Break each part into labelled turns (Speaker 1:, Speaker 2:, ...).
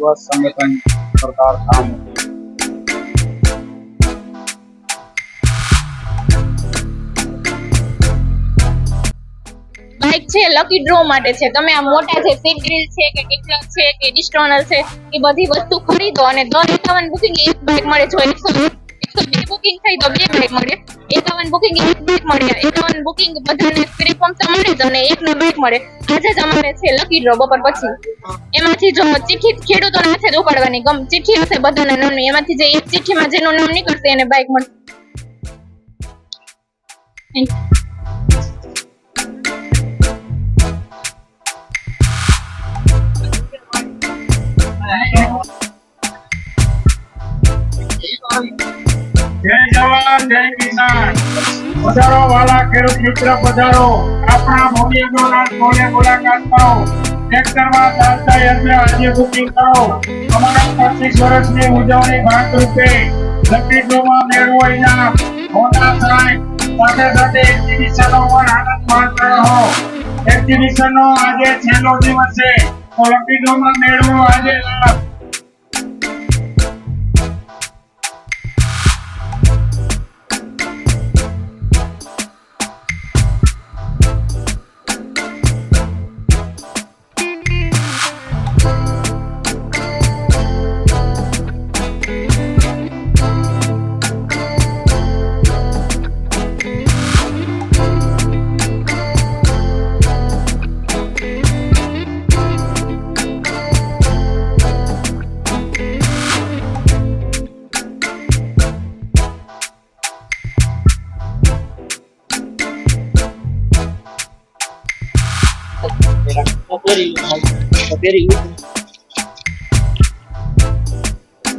Speaker 1: स्वस्थ संगठन सरकार धाम।
Speaker 2: બાઇક છે લકી ડ્રો માટે છે। તમે આ મોટા છે સીટ ગ્રીલ છે કે કિટલક છે કે ડિસ્ટોનર છે એ બધી વસ્તુ ખરીદો અને 51 બુકિંગ એક બાઇક મળે। જો 102 બુકિંગ થઈ તો 2 બાઇક મળે, 51 બુકિંગ એક બાઇક મળે, 51 બુકિંગ બધાને ફ્રી ફોર્મ તો મળે જ અને એકનો બાઇક મળે। આજે જ અમારે છે લકી ડ્રો બપોર પછી। એમાંથી જો ચિઠ્ઠી ખેડૂતોને હાથે જ ઉપાડવાની, ચિઠ્ઠી હશે બધાના નામની, એમાંથી જે એક ચિઠ્ઠીમાં જેનું નામ નીકળશે એને બાઇક મળશે।
Speaker 1: जय जवान जय किसान। पधारो वाला खेडूत मित्र पधारो, अपना मोदीનો નાથ મોલે મુલાકાત કરો। ટ્રેક્ટર માં ચાલતા યંત્ર આજે બુકિંગ કરો। અમારા 25 વર્ષની ઉજવણી ભાગરૂપે લકી ડ્રોમાં મેળવો ઇનામ, મોટા સહાય સાથે સાથે એક્ઝિબિશનનો પણ આનંદ માણતા રહો। એક્ઝિબિશનનો આજે છેલ્લો દિવસ છે તો લકી ડ્રોમાં મેળવો આજે લાભ।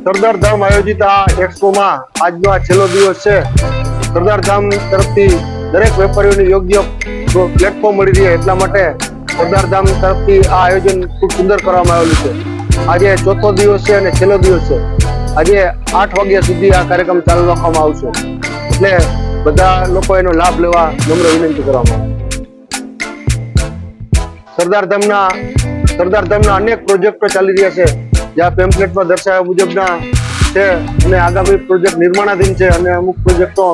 Speaker 3: સરદાર ધામ આયોજિત આ એક્સપો માં આજનો આ છેલ્લો દિવસ છે। સરદાર ધામ તરફથી દરેક વેપારીઓને યોગ્ય પ્લેટફોર્મ મળી રહે એટલા માટે સરદાર ધામ તરફથી આ આયોજન ખૂબ સુંદર કરવામાં આવેલું છે। આજે ચોથો દિવસ છે અને છેલ્લો દિવસ છે। આજે 8 વાગ્યા સુધી આ કાર્યક્રમ ચાલુ રાખવામાં આવશે, એટલે બધા લોકો એનો લાભ લેવા નમ્ર વિનંતી કરવામાં આવે। સરદાર ધામના અનેક પ્રોજેક્ટો ચાલી રહ્યા છે, જ્યાં પેમ્પલેટમાં દર્શાવ્યા મુજબના છે અને આગામી પ્રોજેક્ટ નિર્માણાધીન છે અને અમુક પ્રોજેક્ટો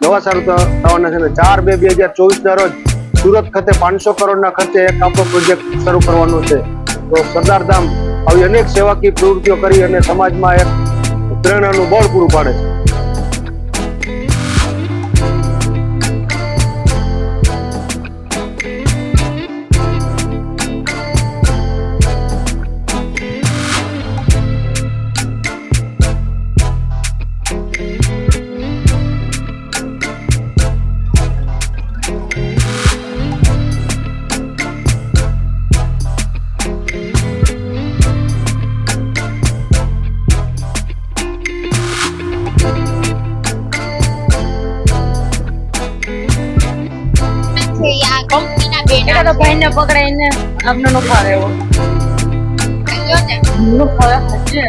Speaker 3: નવા શરૂ થવાના છે। 4/2/2024 ના રોજ સુરત ખાતે 500 કરોડના ખર્ચે એક આપણો પ્રોજેક્ટ શરૂ કરવાનો છે। તો સરદાર ધામ આવી અનેક સેવાકીય પ્રવૃત્તિઓ કરી અને સમાજમાં એક પ્રેરણાનું બળ પૂરું પાડે છે।
Speaker 2: તો ભાઈને પકડાઈને આપનો નો ફાવે એવો નો ફાવે છે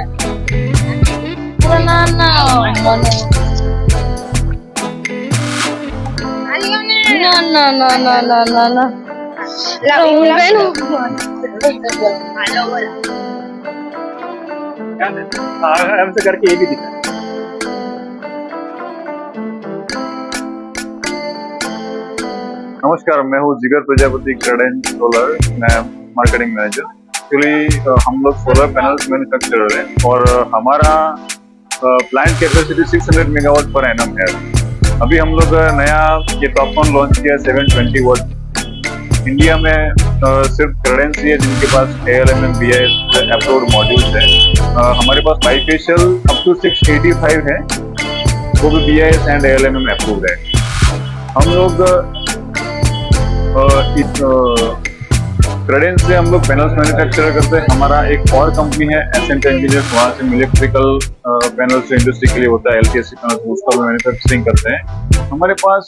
Speaker 2: ના ના મને ના ના ના ના ના ના
Speaker 1: ऐसे करके ये भी दिखा।
Speaker 4: नमस्कार, मैं हूँ जिगर प्रजापति क्रेडेंस सोलर, मैं मार्केटिंग मैनेजर। एक्चुअली हम लोग सोलर पैनल्स मैन्युफैक्चरर हैं और हमारा plant capacity 600 megawatt per annum है। अभी हम लोग नया ये टॉपकॉन लॉन्च किया 720 वाट। इंडिया में सिर्फ क्रेडेंस ही है जिनके पास ALMM BIS अप्रूव्ड मॉड्यूल्स है। हमारे पास बाइफेशियल अप टू 685 है, वो भी BIS एंड ALMM अप्रूव्ड है। हम लोग क्रेडेंस से हम लोग पैनल्स मैन्युफैक्चर करते हैं। हमारा एक और कंपनी है एसेंट इंजीनियर्स, वहाँ से इलेक्ट्रिकल पैनल्स जो इंडस्ट्री के लिए होता है LTSC पैनल्स, उसका भी मैन्युफैक्चरिंग करते हैं। हमारे पास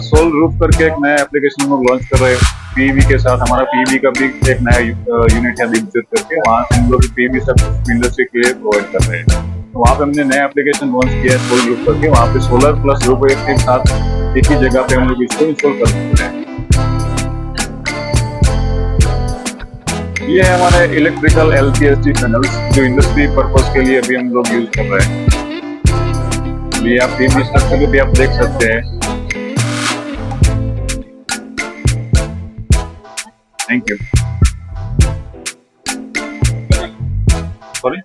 Speaker 4: सोल रूफ करके एक नया एप्लीकेशन हम लोग लॉन्च कर रहे हैं PEV के साथ। हमारा PEV का भी एक नया यूनिट है विकसित करके, वहाँ से हम लोग PEV सब इंडस्ट्री के लिए प्रोवाइड कर रहे हैं। तो वहाँ पे हमने नया एप्लीकेशन लॉन्च किया है सोल रूफ करके। वहाँ पे सोलर प्लस रूफ एक साथ एक ही जगह पे हम लोग इसको इंस्टॉल कर सकते हैं। ये है हमारे इलेक्ट्रिकल LCST पैनल्स जो इंडस्ट्री पर्पस के लिए अभी हम लोग यूज कर रहे हैं। ये आप बीम स्ट्रक्चर को भी आप देख सकते हैं। Thank you. Sorry,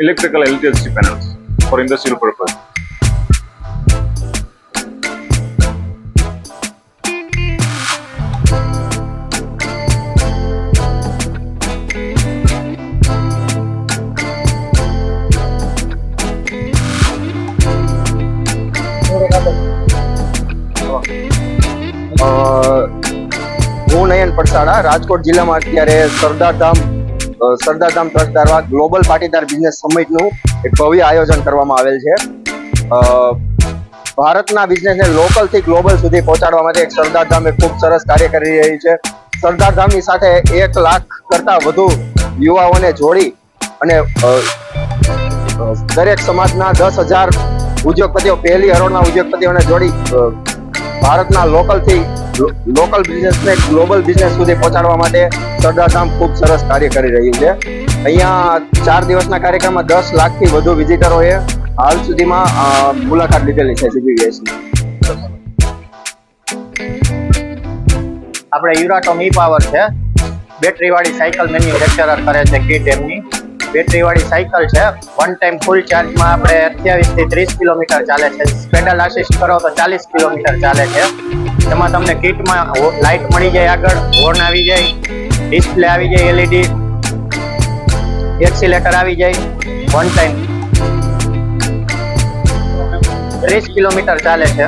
Speaker 4: electrical LCST panels for industrial purpose.
Speaker 3: હું નયન પડસાડા, રાજકોટ જિલ્લામાં અત્યારે સરદારધામ ટ્રસ્ટ દ્વારા ગ્લોબલ પાટીદાર બિઝનેસ સમિટનું એક ભવ્ય આયોજન કરવામાં આવેલ છે. ભારતના બિઝનેસને લોકલથી ગ્લોબલ સુધી પહોંચાડવા માટે એક સરદારધામ એક ખૂબ સરસ કાર્ય કરી રહી છે. સરદારધામની સાથે 1 લાખ કરતા વધુ યુવાઓને જોડી અને દરેક સમાજના 10,000 ઉદ્યોગપતિઓ, પહેલી હરોળના ઉદ્યોગપતિઓને જોડી ભારતના લોકલ બિઝનેસને ગ્લોબલ બિઝનેસ સુધી પહોંચાડવા માટે સરદારધામ ખૂબ સરસ કાર્ય કરી રહ્યું છે. અહીંયા 4 દિવસના કાર્યક્રમમાં 10 લાખથી વધુ વિઝિટરોએ હાલ સુધીમાં મુલાકાત લીધેલી છે CBVSની.
Speaker 5: આપણે યુરાટોમ E-પાવર છે, બેટરીવાળી સાયકલ મેન્યુફેક્ચરર કરે છે. કિટ એમની બેટરીવાળી સાયકલ છે. વન ટાઈમ ફૂલ ચાર્જમાં આપણે 28 થી 30 કિલોમીટર ચાલે છે. પેડલ આસિસ્ટ કરો તો 40 કિલોમીટર ચાલે છે. એમાં તમને કિટમાં લાઇટ મળી જાય, આગળ હોર્ન આવી જાય, ડિસ્પ્લે આવી જાય, LED એક્સિલેટર આવી જાય. વન ટાઈમ 30 કિલોમીટર ચાલે છે.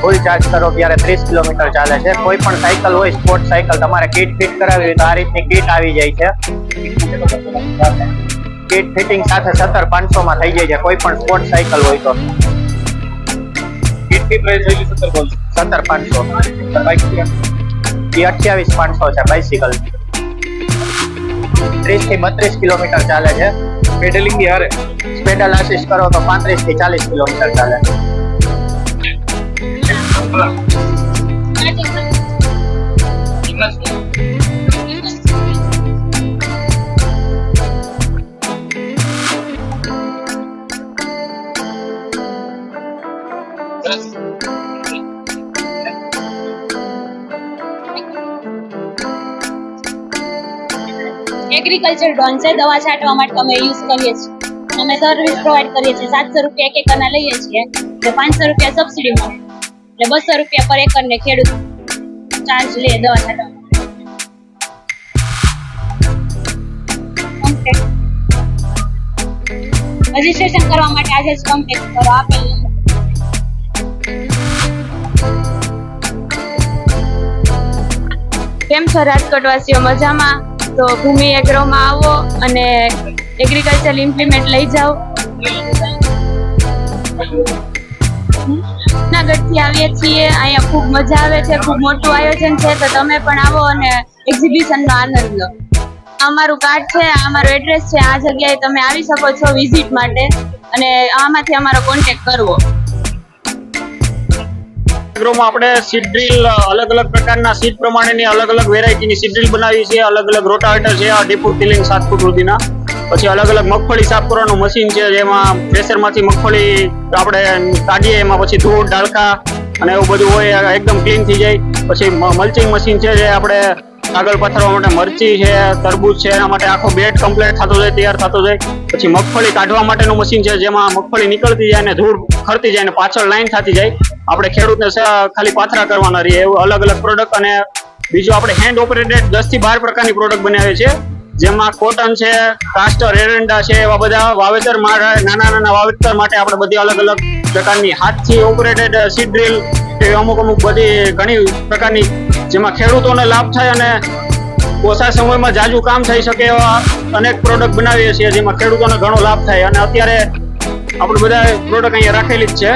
Speaker 5: ફૂલ ચાર્જ કરો ત્યારે 30 કિલોમીટર ચાલે છે. કોઈ પણ સાયકલ હોય, સ્પોર્ટ સાયકલ, તમારે કિટ ફિટ કરાવી હોય તો આ રીતની કિટ આવી જાય છે. કિટ ફિટિંગ સાથે 17,500 માં થઈ જાય છે કોઈ પણ સ્પોર્ટ સાયકલ હોય તો. કિટની પ્રાઇસ છે 17,500. એ 28,500 છે બાઇસિકલ. 30 થી 32 કિલોમીટર ચાલે છે. પેડલિંગ ની હારે પેડલ આસિસ્ટ કરો તો 35 થી 40 કિલોમીટર ચાલે છે.
Speaker 2: એગ્રીકલ્ચર ડ્રોન છે, દવા છાંટવા માટે અમે યુઝ કરીએ છીએ. અમે સર્વિસ પ્રોવાઈડ કરીએ છીએ. 700 રૂપિયા એક એકરના લઈએ છીએ એટલે 500 રૂપિયા સબસિડી મળે એટલે 200 રૂપિયા પર એકરને ખેડૂત ચાર્જ લે દવા છાંટવા માટે. રજીસ્ટ્રેશન કરવા માટે આજે જ કોન્ટેક્ટ કરો આપેલ નંબર. કેમ છો રાજકોટવાસીઓ, મજામાં? તો ભૂમિ એગ્રોમાં આવો અને એગ્રીકલ્ચર ઇમ્પ્લિમેન્ટ લઈ જાઓ. જૂનાગઢથી આવીએ છીએ, અહીંયા ખૂબ મજા આવે છે, ખૂબ મોટું આયોજન છે, તો તમે પણ આવો અને એક્ઝિબિશનનો આનંદ લો. અમારું કાર્ડ છે, આ અમારું એડ્રેસ છે, આ જગ્યાએ તમે આવી શકો છો વિઝિટ માટે અને આમાંથી અમારો કોન્ટેક્ટ કરવો.
Speaker 6: એગ્રોમાં આપણે સીડ ડ્રીલ અલગ અલગ પ્રકારના સીડ પ્રમાણેની અલગ અલગ વેરાયટીની સીડ ડ્રીલ બનાવી છે. અલગ અલગ રોટાવેટર છે, 2 ફૂટ થી લઈને 7 ફૂટ સુધીના. પછી અલગ અલગ મગફળી સાફ કરવાનું મશીન છે, જેમાં પ્રેશરમાંથી મગફળી આપણે કાઢીએ, એમાં પછી ધૂળ, ડાળખા અને એવું બધું હોય, એકદમ ક્લીન થઈ જાય. પછી મલ્ચિંગ મશીન છે, જે આપણે આગળ પથરવા માટે મરચી છે, તરબૂચ છે, એના માટે આખો બેડ કમ્પ્લીટ થતો જાય, તૈયાર થતો જાય. પછી મગફળી કાઢવા માટેનું મશીન છે, જેમાં મગફળી નીકળતી જાય અને ધૂળ ખરતી જાય અને પાછળ લાઈન થતી જાય. આપણે ખેડૂતને ખાલી પાથરા કરવાના રહીએ એવું અલગ અલગ પ્રોડક્ટ. અને બીજું આપણે હેન્ડ ઓપરેટેડ 10 થી 12 પ્રકારની પ્રોડક્ટ બનાવીએ છીએ, જેમાં કોટન છે, કાસ્ટર, એરંડા છે, એવા બધા વાવેતર માટે, નાના વાવેતર માટે આપણે બધી અલગ અલગ પ્રકારની હાથથી ઓપરેટેડ સીડ ડ્રીલ એવી અમુક બધી ઘણી પ્રકારની, જેમાં ખેડૂતોને લાભ થાય અને ઓછા સમયમાં જાજુ કામ થઈ શકે એવા અનેક પ્રોડક્ટ બનાવીએ છીએ, જેમાં ખેડૂતોને ઘણો લાભ થાય. અને અત્યારે આપણે બધા પ્રોડક્ટ અહીંયા રાખેલી જ છે.